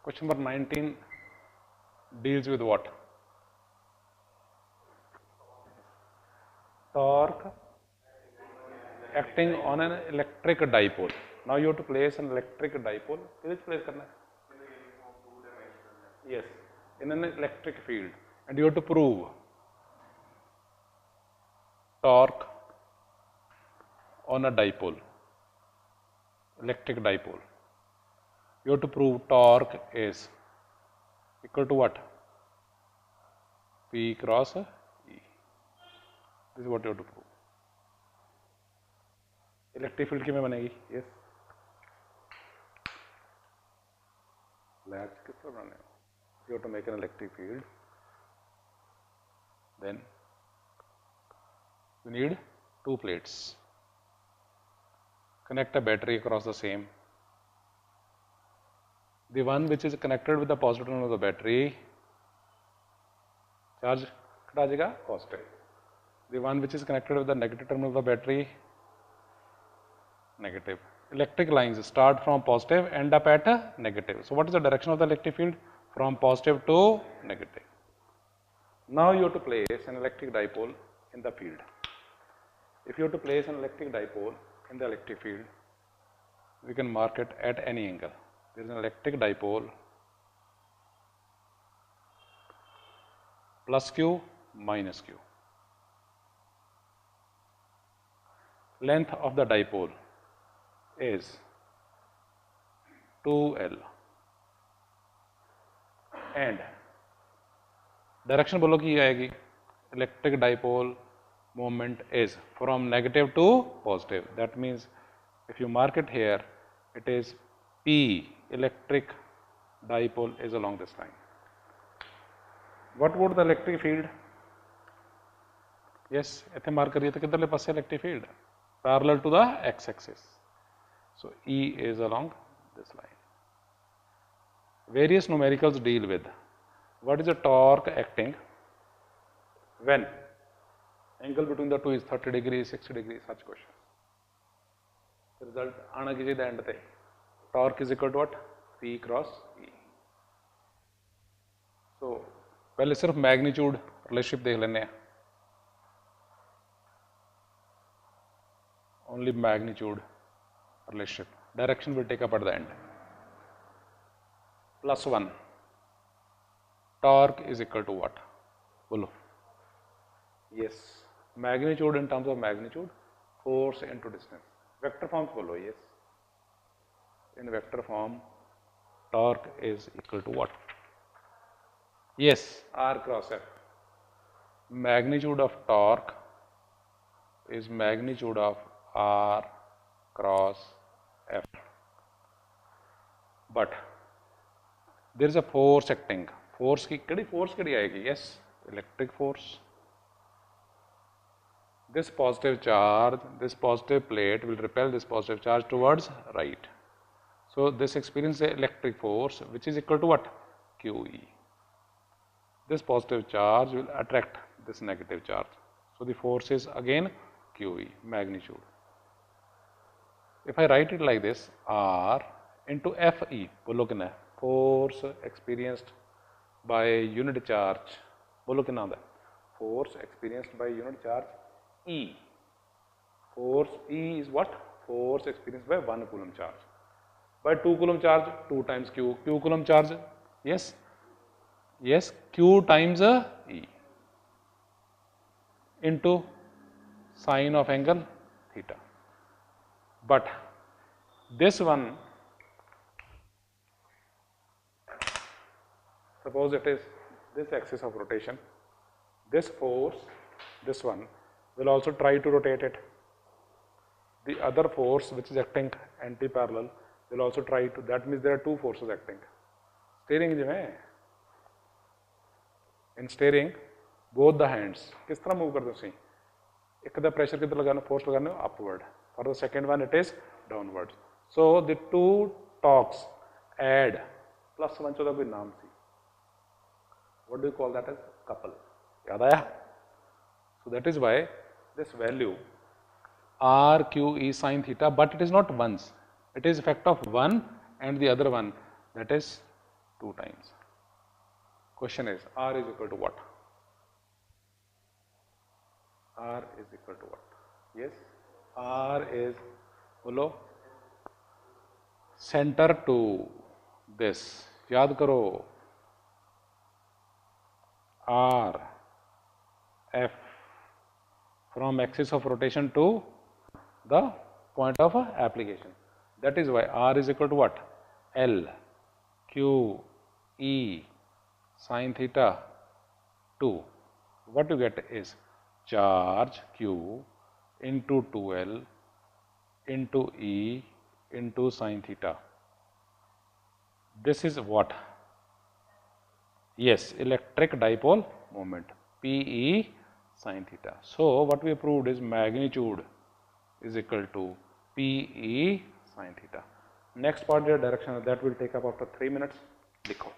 Question number 19 deals with what? Torque acting on an electric dipole. Now you have to place an electric dipole. Which place करना है? Yes, in an electric field, and you have to prove torque on a dipole, electric dipole. You have to prove torque is equal to what? P cross E. This is what you have to prove. Electric field किमें बनेगी? Yes. Latch किस तरह बनाने? You have to make an electric field. Then you need two plates. Connect a battery across the same. The one which is connected with the positive terminal of the battery, charge घटा जाएगा positive. The one which is connected with the negative terminal of the battery, negative. Electric lines start from positive, end up at negative. So what is the direction of the electric field? From positive to negative. Now you have to place an electric dipole in the field. If you have to place an electric dipole in the electric field, we can mark it at any angle. There is an electric dipole plus Q minus Q. Length of the dipole is 2L and direction बोलो की आएगी. Electric dipole moment is from negative to positive. That means if you mark it here, it is P, electric dipole is along this line. What would the electric field? Yes, इतने mark करिए तो किधरले पासे electric field? Parallel to the x-axis. So E is along this line. Various numericals deal with what is the torque acting when angle between the two is 30 degrees, 60 degrees, such questions. The result आना कीजिए the end पे. Torque is equal to what? P cross E. So पहले सिर्फ magnitude relationship देख लेने हैं. Only magnitude relationship. Direction will take up at the end. Plus 1. Torque is equal to what? बोलो. Yes. Magnitude in terms of magnitude, force into distance. Vector forms बोलो. Yes. In vector form, torque is equal to what? Yes. R cross F. Magnitude of torque is magnitude of R cross F. But there is a force acting. Force की कड़ी force कड़ी आएगी? Yes, electric force. This positive charge, this positive plate will repel this positive charge towards right. So this experiences electric force which is equal to what? QE. This positive charge will attract this negative charge. So the force is again QE, magnitude. If I write it like this, R into FE, बोलो कितना है? Force experienced by unit charge, बोलो कितना होता है? Force experienced by unit charge E. Force E is what? Force experienced by 1 coulomb charge. By 2 coulomb charge, 2 times Q. Q coulomb charge, yes? Yes, Q times E into sine of angle theta. But this one, suppose it is this axis of rotation, this force, this one, will also try to rotate it. The other force which is acting anti-parallel will also try to, that means there are two forces acting. Steering जिमें, in steering, both the hands, किस तरह move करते हो सी? एक का pressure किधर लगाना, force लगाना हो upward. For the second one, it is downwards. So the two torques add plus one चौदह कोई नाम सी. What do you call that as? Couple. याद आया? So that is why this value R Q E sin theta, but it is not once. It is effect of one and the other one, that is 2 times. Question is, R is equal to what? R is equal to what? Yes, R is, बोलो, center to this. याद करो, R, F, from axis of rotation to the point of application. That is why R is equal to what? L, Q, E, sin theta 2. What you get is charge Q into 2L into E into sin theta. This is what? Yes, electric dipole moment, PE sin theta. So, what we proved is magnitude is equal to PE sin theta. Next part the direction that will take up after 3 minutes. लिखो.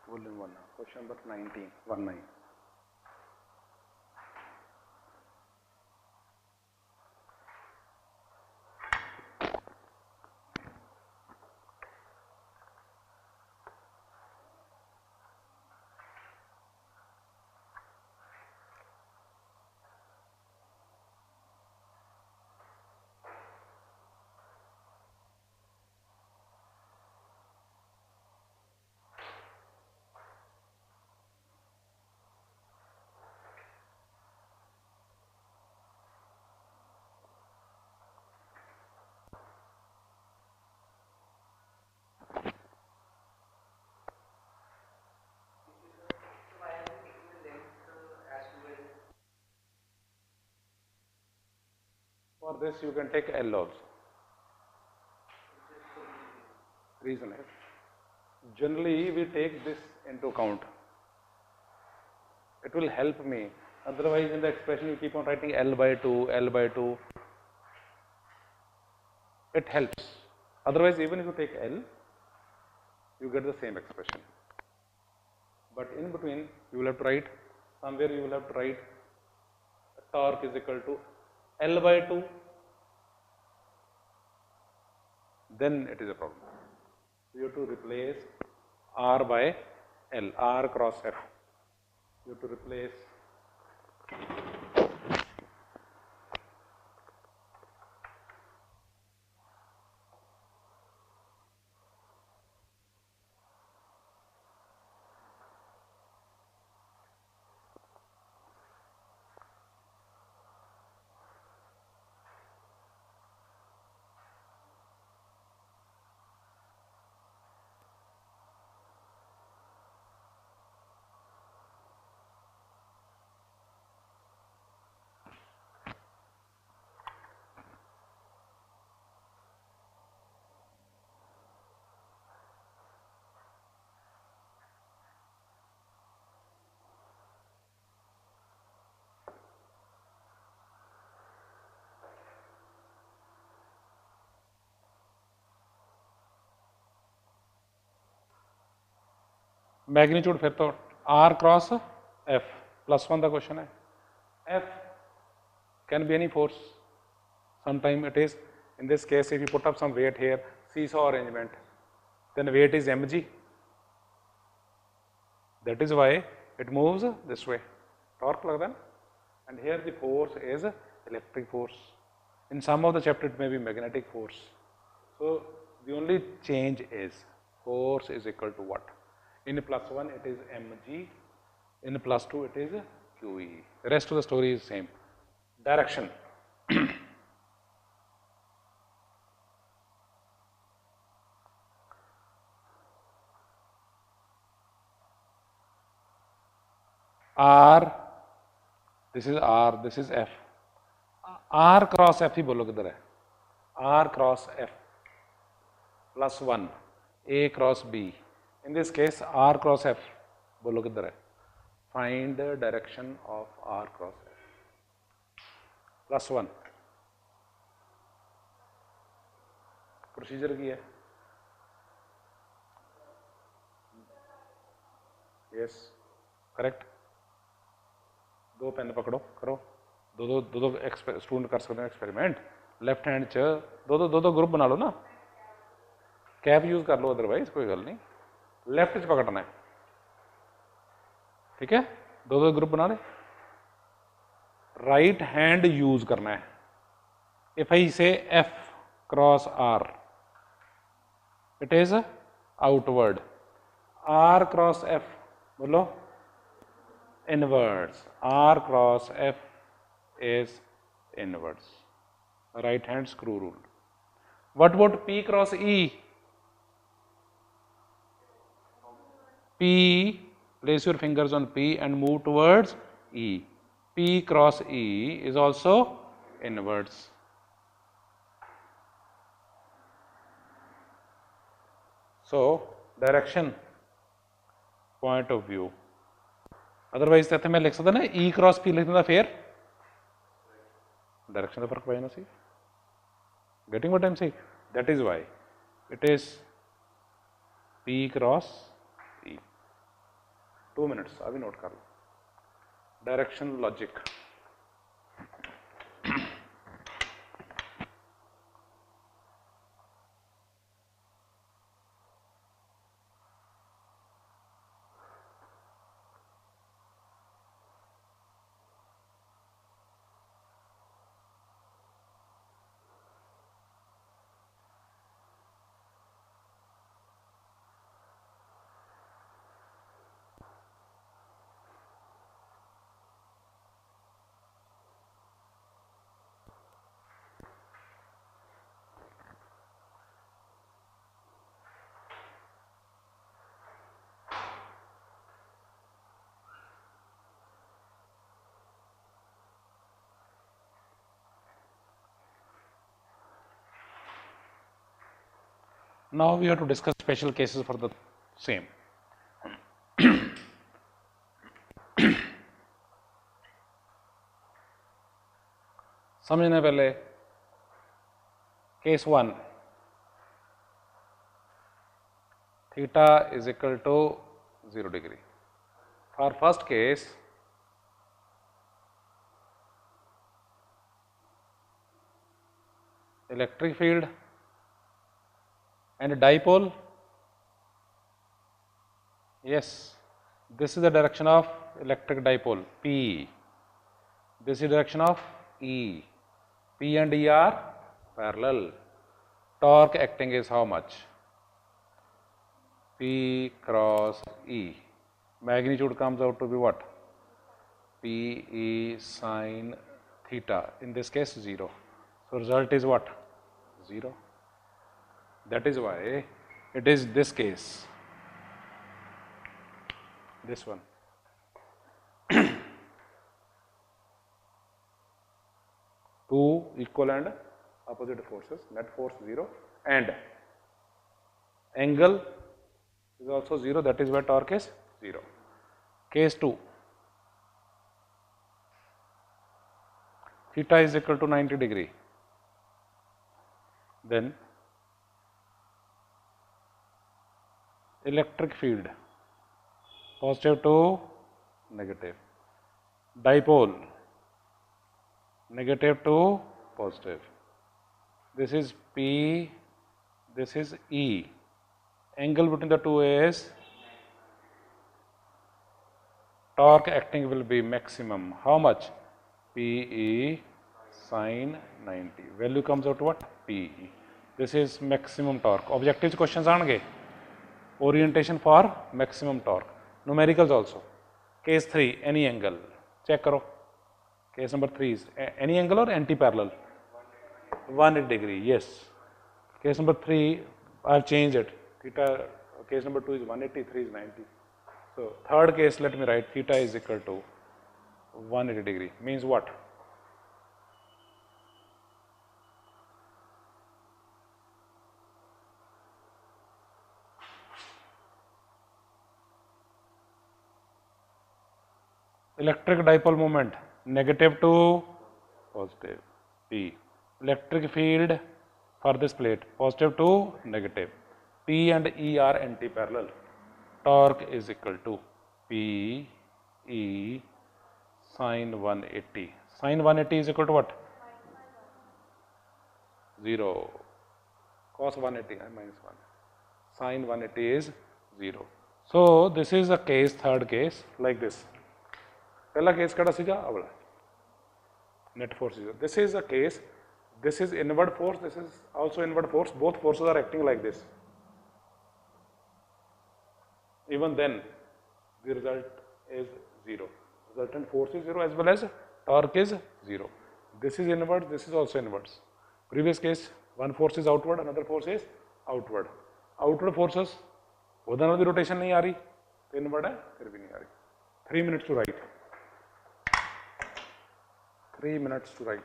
Volume 1, question number 19, 19. For this you can take L also. Reason is, generally we take this into account. It will help me. Otherwise in the expression you keep on writing L by 2, L by 2. It helps. Otherwise even if you take L, you get the same expression. But in between you will have to write, somewhere you will have to write torque is equal to L by 2. Then it is a problem. You have to replace R by L, R cross F. You have to replace magnitude. फिर तो R cross F +1 का question है. F can be any force. Sometime it is, in this case if you put up some weight here, seesaw arrangement, then weight is mg. That is why it moves this way. Torque like that. And here the force is electric force. In some of the chapter it may be magnetic force. So only change is force is equal to what? In +1 it is mg, in +2 it is qe. The rest of the story is same. Direction. R, this is R, this is F. R cross F ही बोलो किधर है? R cross F +1 A cross B. In this case R cross F बोलो किधर है? Find the direction of R cross F +1. Procedure की है. Yes, correct. दो pen पकड़ो, करो. दो स्टूडेंट कर सकते हैं एक्सपेरिमेंट. लेफ्ट हैंड च दो ग्रुप बना लो ना. कैप यूज कर लो, अदरवाइज कोई गल नहीं. लेफ्ट च पकड़ना है, ठीक है. दो ग्रुप बना ले. राइट हैंड यूज करना है. इफ आई से F cross R, it is outward. R cross F बोलो inwards. R cross F is inwards. Right hand screw rule. What about P cross E? P, place your fingers on P and move towards E. P cross E is also inwards. So, direction, point of view. Otherwise तो मैं लिख सकता ना E cross P लिख देता, फिर direction का फर्क पाया ना. See getting what I am saying? That is why it is P cross E. 2 minutes अभी नोट कर लो. Direction logic. Now we have to discuss special cases for the same. समझने पहले case 1, theta is equal to 0 degree. For first case, electric field and dipole. Yes, this is the direction of electric dipole P. This is the direction of E. P and E are parallel. Torque acting is how much? P cross E. Magnitude comes out to be what? P E sin theta. In this case 0. So result is what? 0. That is why it is this case, this one. Two equal and opposite forces, net force 0 and angle is also 0, that is why torque is 0. Case 2, theta is equal to 90 degree. Then electric field, positive to negative. Dipole, negative to positive. This is P, this is E. Angle between the two is, torque acting will be maximum. How much? PE sin 90. Value comes out to what? PE. this is maximum torque. Objective questions aange, orientation for maximum torque, numericals also. Case 3, any angle, check karo. Case number 3 is any angle or anti-parallel? 180 degree, yes. Case number 3, I have changed it. Theta, case number 2 is 180, 3 is 90. So third case, let me write theta is equal to 180 degree. Means what? Electric dipole moment, negative to positive, P. Electric field for this plate, positive to negative. P and E are anti-parallel. Torque is equal to P E sine 180. Sine 180 is equal to what? 0. Cos 180 minus 1. Sine 180 is 0. So this is a case, third case, like this. Pehla case kada sija avla. Net force is. This is a case. This is inward force. This is also inward force. Both forces are acting like this. Even then, the result is 0. Resultant force is 0 as well as torque is 0. This is inward. This is also inwards. Previous case, one force is outward, another force is outward. Outward forces, उधर भी rotation नहीं आ रही, inward है, फिर भी नहीं आ रही. 3 minutes to write. 3 minutes to write.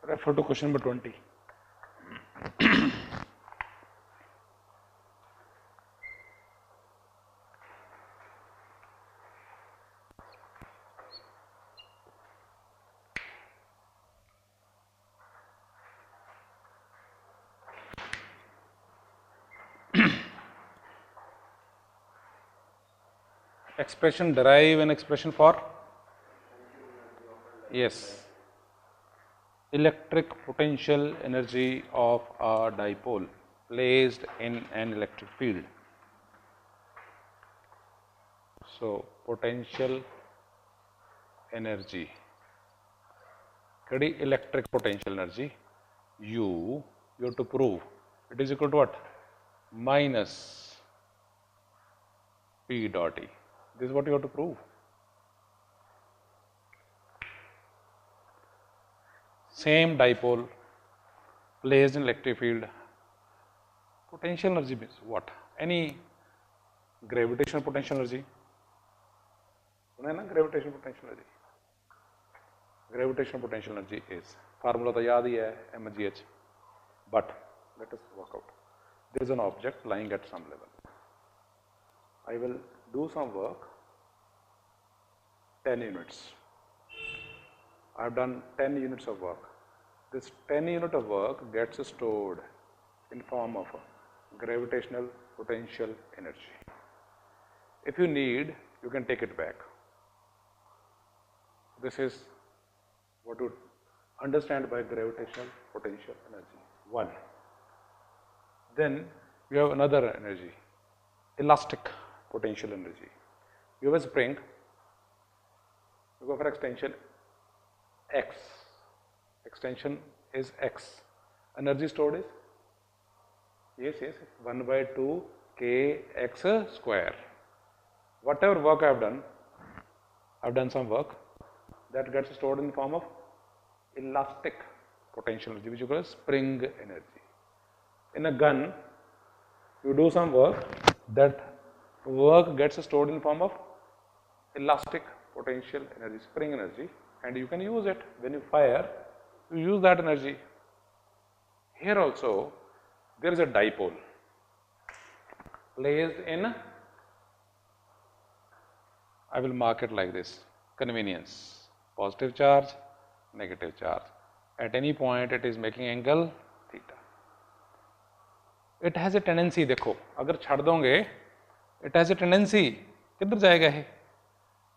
Refer to question number 20. Expression, derive an expression for, yes, electric potential energy of a dipole placed in an electric field. So potential energy, electric potential energy, you have to prove it is equal to what? Minus P dot E. This is what you have to prove. Same dipole placed in electric field. Potential energy means what? Any gravitational potential energy. Gravitational potential energy. Gravitational potential energy is formula तो याद ही है mgh. But let us work out. There is an object lying at some level. I will do some work. 10 units. I have done 10 units of work. This 10 unit of work gets stored in form of gravitational potential energy. If you need, you can take it back. This is what you understand by gravitational potential energy. 1. Then you have another energy, elastic potential energy. You have a spring, you go for extension x. Extension is x. Energy stored is? Yes, 1 by 2 kx square. Whatever work I have done some work that gets stored in the form of elastic potential energy, which you call spring energy. In a gun, you do some work, that work gets stored in the form of elastic potential energy, spring energy, and you can use it when you fire. You use that energy. Here also, there is a dipole placed in, I will mark it like this, convenience, positive charge, negative charge. At any point it is making angle theta. It has a tendency, देखो अगर छाड़ दोगे, it has a tendency, किधर जाएगा ये?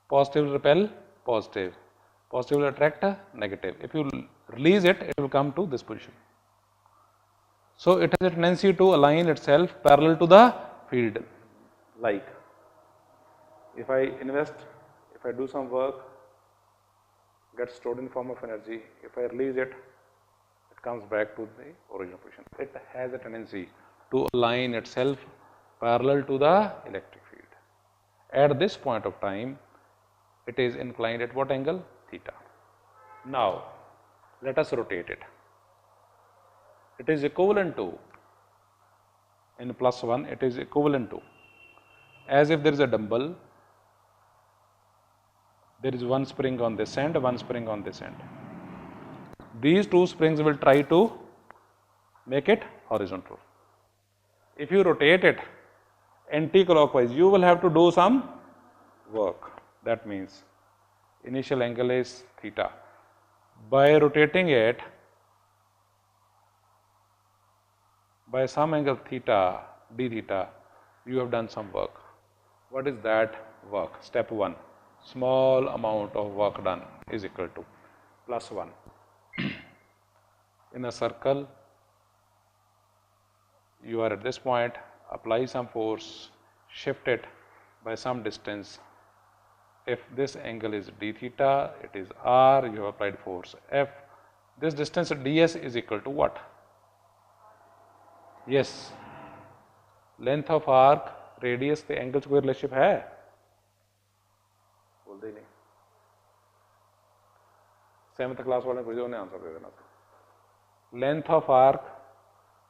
Positive will repel positive, positive will attract negative. If you release it, it will come to this position. So it has a tendency to align itself parallel to the field. Like, if I invest, if I do some work, gets stored in form of energy. If I release it, it comes back to the original position. It has a tendency to align itself parallel to the electric field. At this point of time, it is inclined at what angle? Theta. Now, let us rotate it. It is equivalent to, in plus 1, it is equivalent to, as if there is a dumbbell, there is one spring on this end, one spring on this end. These two springs will try to make it horizontal. If you rotate it anti-clockwise, you will have to do some work. That means initial angle is theta. By rotating it by some angle theta, d theta, you have done some work. What is that work? Step 1. Small amount of work done is equal to plus 1. In a circle, you are at this point, apply some force, shift it by some distance. If this angle is d theta, it is r, you have applied force F. This distance ds is equal to what? Yes, length of arc, radius, the angle से कोई relationship है? बोलते ही नहीं. 7th class वाले पूछो उन्हें answer दे देना. Length of arc,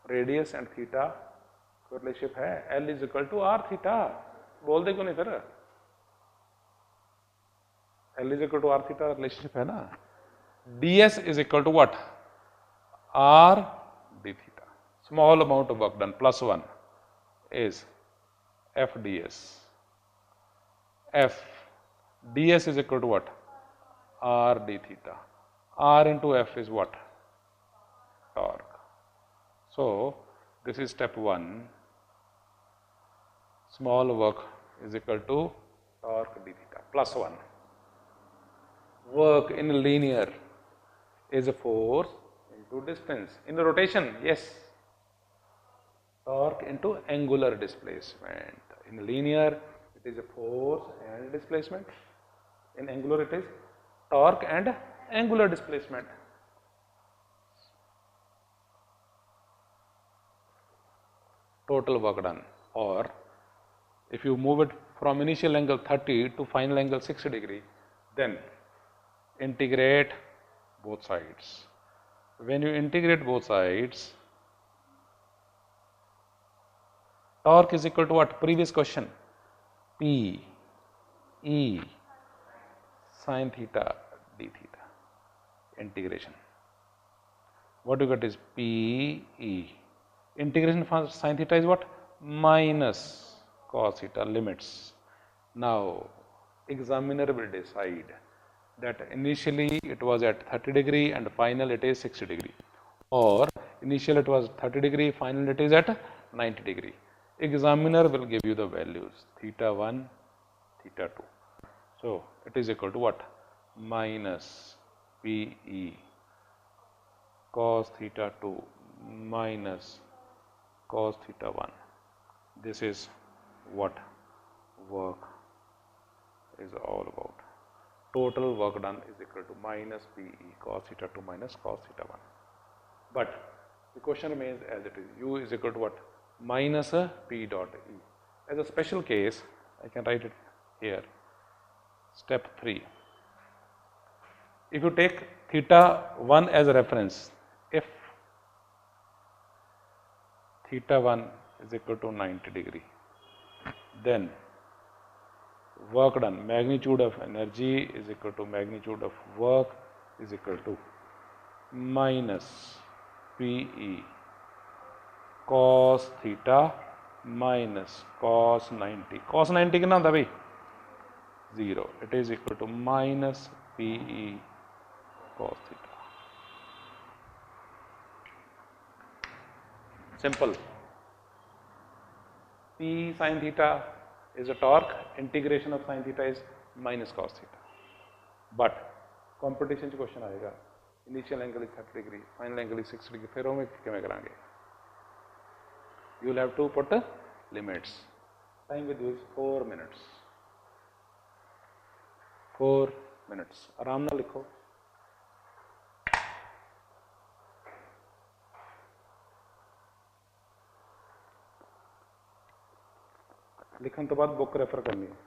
radius and theta कोई relationship है? L is equal to r theta. बोल दे क्यों नहीं फिर? L is equal to r theta relationship है ना? ds is equal to what? r d theta. Small amount of work done, plus 1 is f ds. F ds is equal to what? R d theta. R into F is what? Torque. So this is step 1. Small work is equal to torque d theta plus 1. Work in linear is a force into distance. In the rotation, yes. Torque into angular displacement. In linear, it is a force and displacement. In angular, it is torque and angular displacement. Total work done. Or if you move it from initial angle 30 to final angle 60 degree, then integrate both sides. When you integrate both sides, torque is equal to what? Previous question, P E sin theta d theta, integration. What you get is P E. Integration for sin theta is what? Minus cos theta, limits. Now, examiner will decide that initially it was at 30 degree and final it is 60 degree, or initial it was 30 degree, final it is at 90 degree. Examiner will give you the values theta 1, theta 2. So, it is equal to what? Minus PE cos theta 2 minus cos theta 1. This is what work is all about. Total work done is equal to minus PE cos theta 2 minus cos theta 1. But the question remains as it is. U is equal to what? Minus P dot E. As a special case, I can write it here. Step 3. If you take theta 1 as a reference, if theta 1 is equal to 90 degree, then work done, magnitude of energy is equal to magnitude of work is equal to minus PE cos theta minus cos 90. Cos 90 कितना होता भाई? 0. It is equal to minus PE cos theta. Simple. P sin theta is a torque, integration of sin theta is minus cos theta. But competition च question आएगा, initial angle is 30 degree, final angle is 60 degree, फिर हम किमें करांगे? You will have to put limits. Time with you is 4 minutes. 4 minutes. आराम ना लिखो. लिखने तो बाद बुक रेफर करनी है.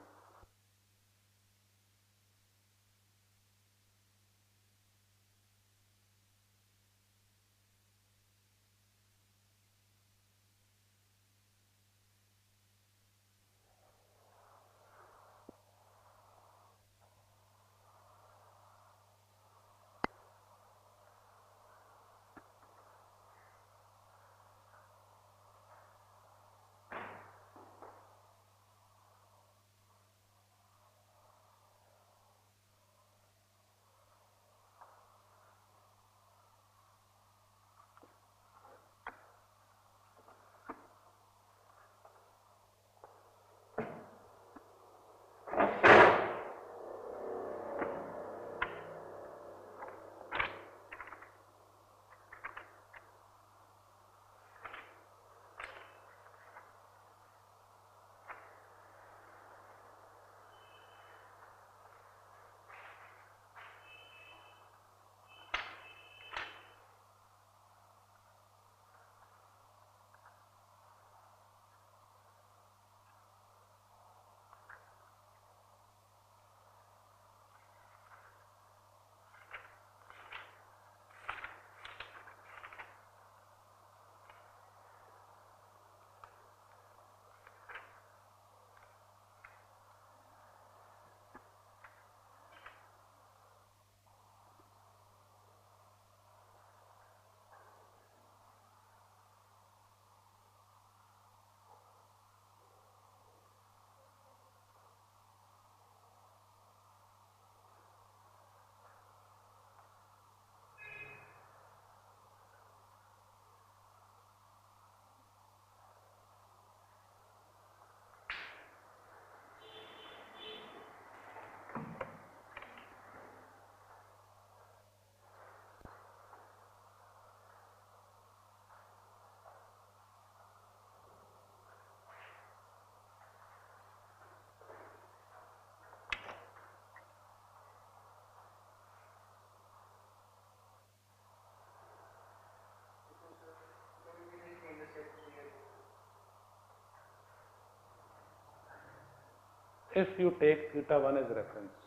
if you take theta 1 as reference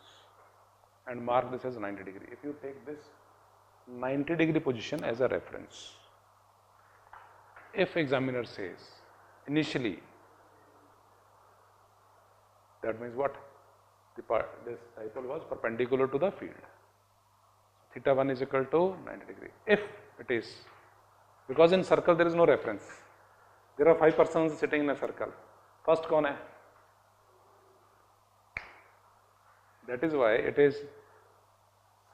and mark this as 90 degree, if you take this 90 degree position as a reference, if examiner says initially, that means what? This dipole was perpendicular to the field. Theta 1 is equal to 90 degree. If it is, because in circle there is no reference. There are 5 persons sitting in a circle. First कौन है? That is why it is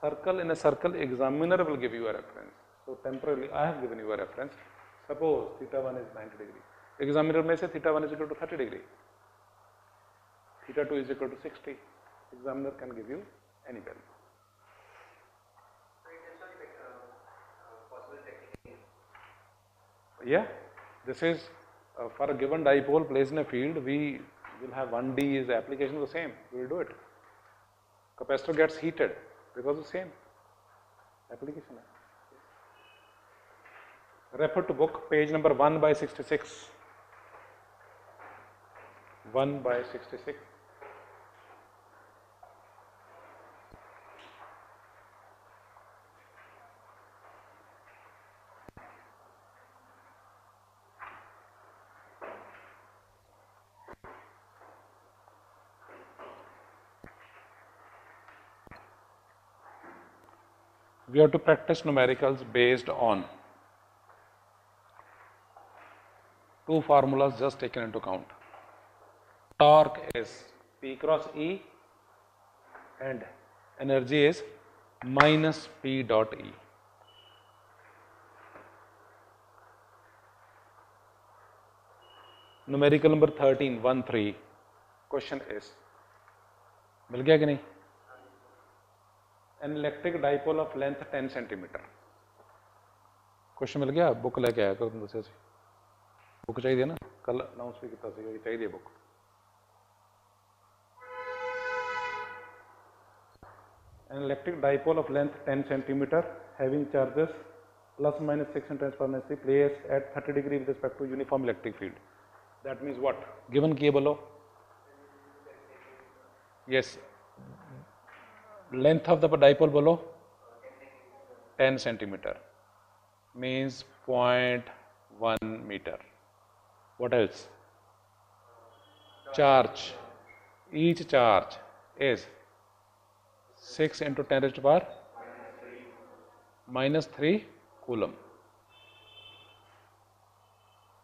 circle. In a circle, examiner will give you a reference. So temporarily I have given you a reference. Suppose theta 1 is 90 degree. Examiner may say theta 1 is equal to 30 degree. Theta 2 is equal to 60. Examiner can give you any value. Yeah, this is for a given dipole placed in a field, we will have 1D is the application of the same. We will do it. Capacitor gets heated because of the same application. Refer to book, page number 1/66. 1/66. We have to practice numericals based on two formulas just taken into account. Torque is P cross E and energy is minus P dot E. Numerical number 13, 1-3. Question is, मिल गया कि नहीं? An electric dipole of length 10 centimeter. Question मिल गया? Book लेके आया करो तुम दसिया सी book चाहिए ना, कल अनाउंस भी किया सी चाहिए book. An electric dipole of length 10 centimeter having charges plus minus 6 in transparency placed at 30 degree with respect to uniform electric field. That means what? Given किए बोलो. Yes. Length of the dipole बोलो 10 centimeter means 0.1 meter. What else? Charge. Each charge is 6 into 10 raised to power minus 3 coulomb.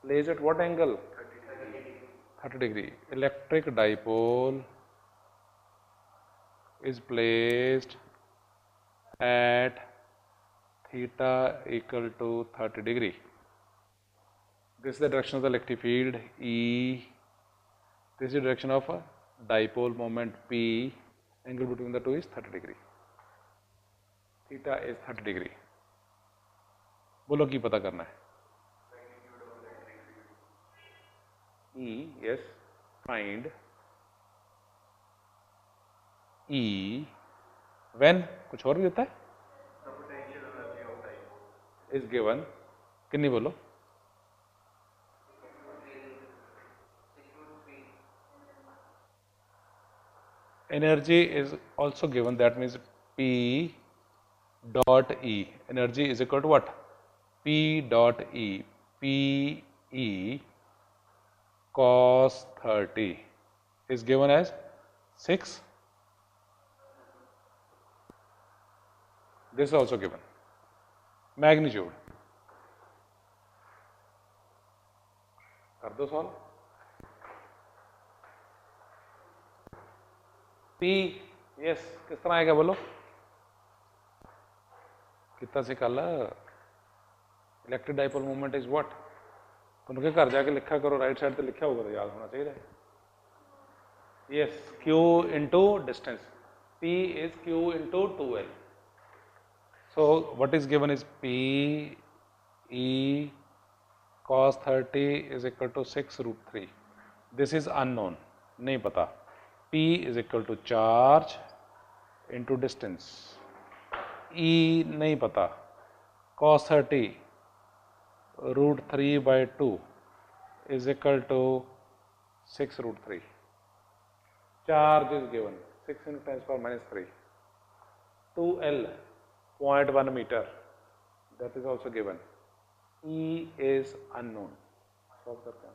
Placed at what angle? 30 degree. Electric dipole is placed at theta equal to 30 degree. This is the direction of the electric field E. This is the direction of a dipole moment P. Angle between the two is 30 degree. Theta is 30 degree. बोलो की पता करना है? E, yes, find E when कुछ और भी देता है? Is given. कितनी बोलो? Energy is also given. That means P dot E. Energy is equal to what? P dot E. P E cos 30 is given as 6. This is also given. Magnitude. कर दो solve. P, yes, किस तरह आएगा बोलो? कितना से कल electric dipole moment is what? तुम के घर जाके लिखा करो, राइट साइड पे लिखा होगा तो याद होना चाहिए. Yes, Q into distance. P is Q into 2L. So what is given is P E cos 30 is equal to 6 root 3. This is unknown, नहीं पता. P is equal to charge into distance. E नहीं पता. Cos 30 root 3 by 2 is equal to 6 root 3. charge is given 6 into 10 power minus 3. 2L 0.1 meter, that is also given. E is unknown. Solve करते हैं.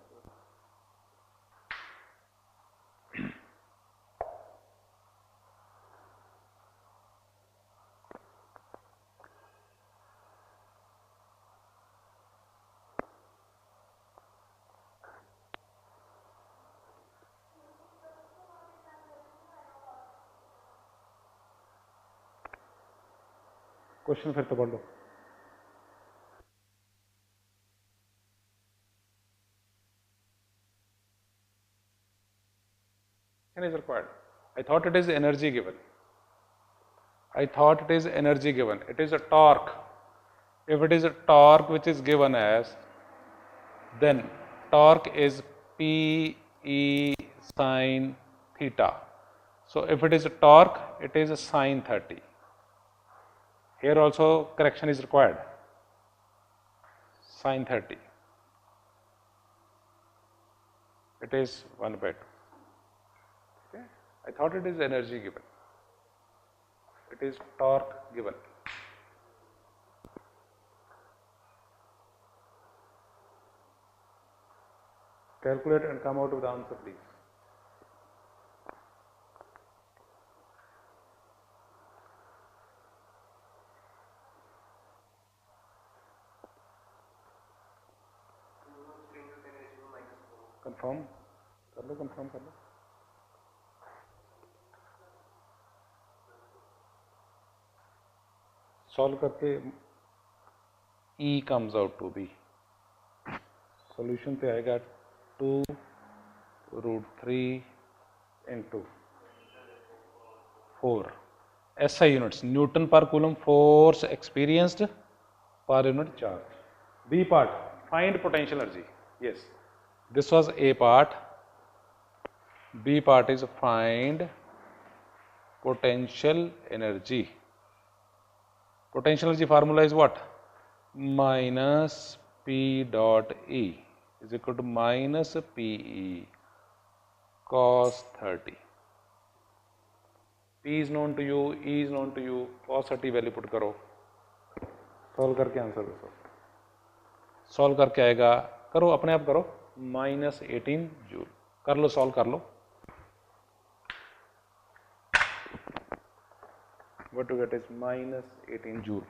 Question फिर तो पढ़ लो. Is required. I thought it is energy given. I thought it is energy given. It is a torque. If it is a torque which is given as, then torque is P E sine theta. So if it is a torque, it is a sine 30. Here also correction is required. Sine 30. It is 1 by 2. Okay. I thought it is energy given. It is torque given. Calculate and come out with the answer, please. Confirm. Confirm. Solve करके E comes out to be. Solution पे आएगा 2√3 into 4. SI units, Newton per coulomb force experienced per unit charge. B part, find potential energy. Yes, this was A part. B part is find potential energy. Potential energy formula is what? Minus P dot E is equal to minus PE cos 30. P is known to you, E is known to you, cos 30 value put करो, solve करके answer दो. Solve करके आएगा, करो अपने आप करो, -18 joule. कर लो, सॉल्व कर लो. What you get is -18 joule.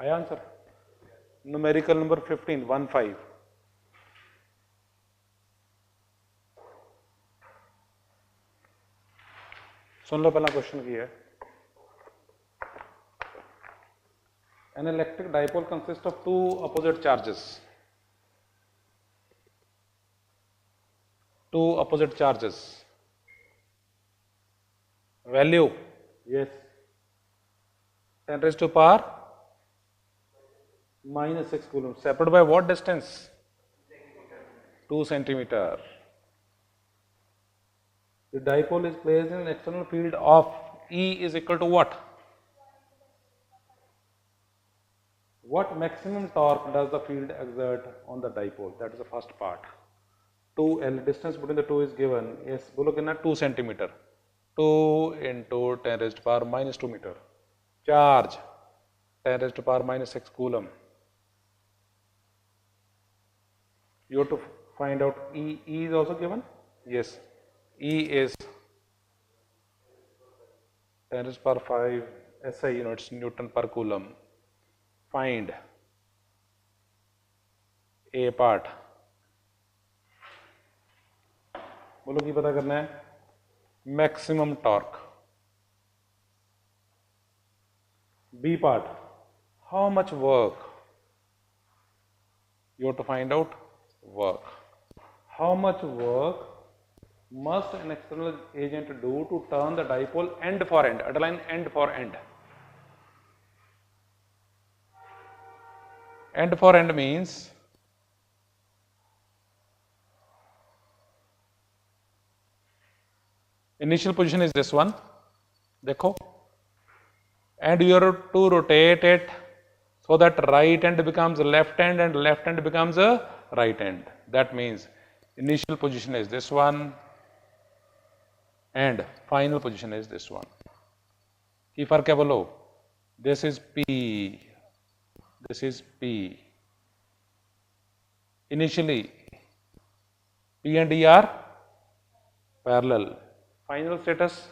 आया आंसर. Numerical number 15. सुन लो पहला क्वेश्चन की है. An electric dipole consists of two opposite charges. Two opposite charges. Value, yes, 10 raised to power -6 coulomb. Separated by what distance? 2 centimeter. The dipole is placed in an external field of E is equal to what? What maximum torque does the field exert on the dipole? That is the first part. 2L, distance between the two is given. Yes, बोलो कितना? 2 centimeter. 2 into 10 raised to power -2 meter. Charge 10 raised to power -6 coulomb. You have to find out E. E is also given? Yes. E is 10 raised to power 5 SI units Newton per coulomb. Find A part. बोलो की पता करना है? Maximum torque. B part, how much work? You have to find out work. How much work must an external agent do to turn the dipole end for end, underline end for end. End for end means initial position is this one, देखो, and you have to rotate it so that right end becomes left end and left end becomes a right end. That means initial position is this one and final position is this one. की फर्क है बोलो? This is P, this is P. Initially P and E are parallel. Final status,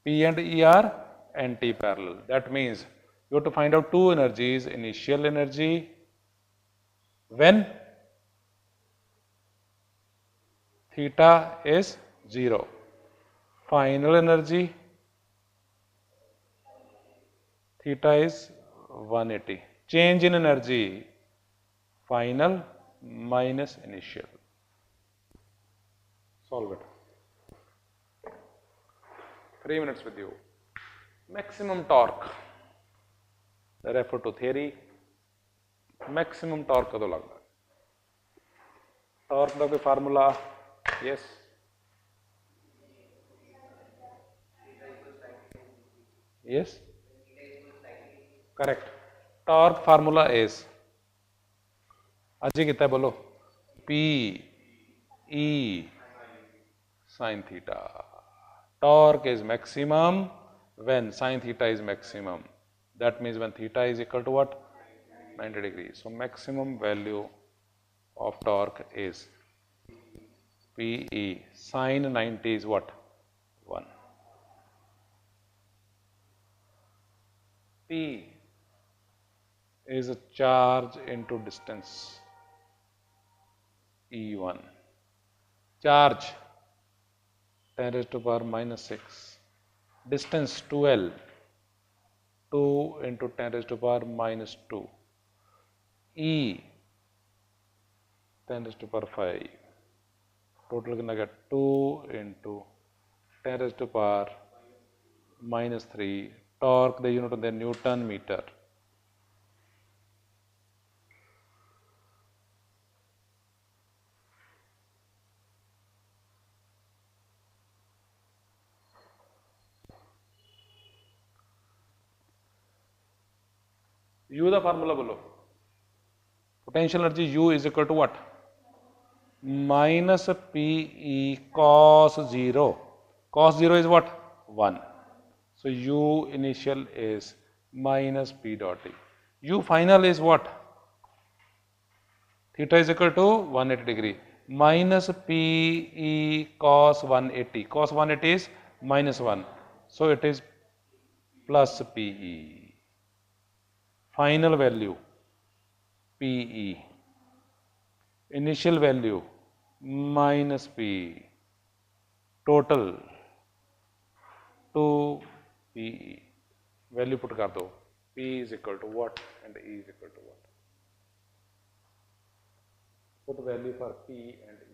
P and E are anti-parallel. That means you have to find out two energies, initial energy when theta is 0, final energy theta is 180. Change in energy, final minus initial. Solve it. 3 minutes with you. Maximum torque. Refer to theory. Maximum torque कदों लगता है? Torque का कोई formula? Yes. Yes. Correct. Torque formula is अजी कितना बोलो? P E sin theta. Torque is maximum when sin theta is maximum. That means when theta is equal to what? 90 degrees. So maximum value of torque is PE. Sin 90 is what? 1. P is a charge into distance. E1. Charge 10 raised to power minus 6. Distance 2L. 2 into 10 raised to power minus 2. E 10 raised to power 5. Total gonna get 2 into 10 raised to power minus 3. Torque, the unit of the Newton meter. U the formula below. Potential energy U is equal to what? Minus PE cos 0. Cos 0 is what? 1. So U initial is minus P dot E. U final is what? Theta is equal to 180 degree. Minus PE cos 180. Cos 180 is minus 1. So it is plus PE. Final value PE. Initial value minus P. Total 2 PE. Value put कर दो. P is equal to what and E is equal to what? Put value for P and E.